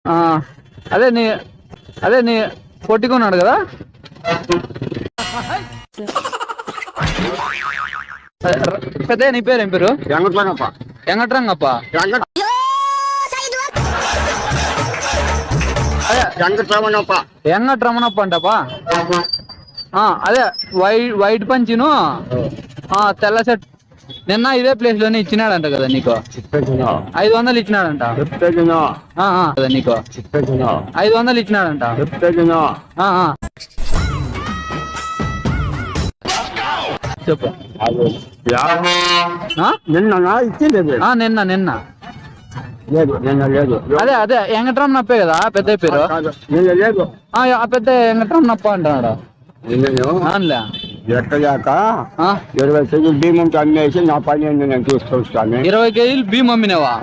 ఆ, అదే నీ అదే నీ కొట్టుకున్నాడు కదా. పెద్ద నీ పేరు ఏం పేరు? వెంకటరంగప్ప. వెంకట్రంగప్ప. అదే వెంకటరమణప్ప. వెంకట్రమణప్ప అంటపా. అదే వైట్ పంచిను తెల్ల షర్ట్ నిన్న ఇదే ప్లేస్ లోనే ఇచ్చినాడంట కదా నీకు. 500 ఇచ్చినాడంట కదా నీకు. 500 ఇచ్చినాడంట. చెప్పు. నిన్న ఇచ్చింది నిన్న నిన్న లేదు, నిన్న లేదు. అదే అదే వెంకటరమణప్పే కదా పెద్ద పేరు. నిన్న లేదు. ఆ పెద్ద వెంకటరమణప్ప అంటున్నాడు. అవునులే. ఎక్కడాక 20 కేజీలు బియ్యం అమ్మేసి నా పని నేను తీసుకొస్తాను. 20 కేజీలు బియ్యం అమ్మినావా?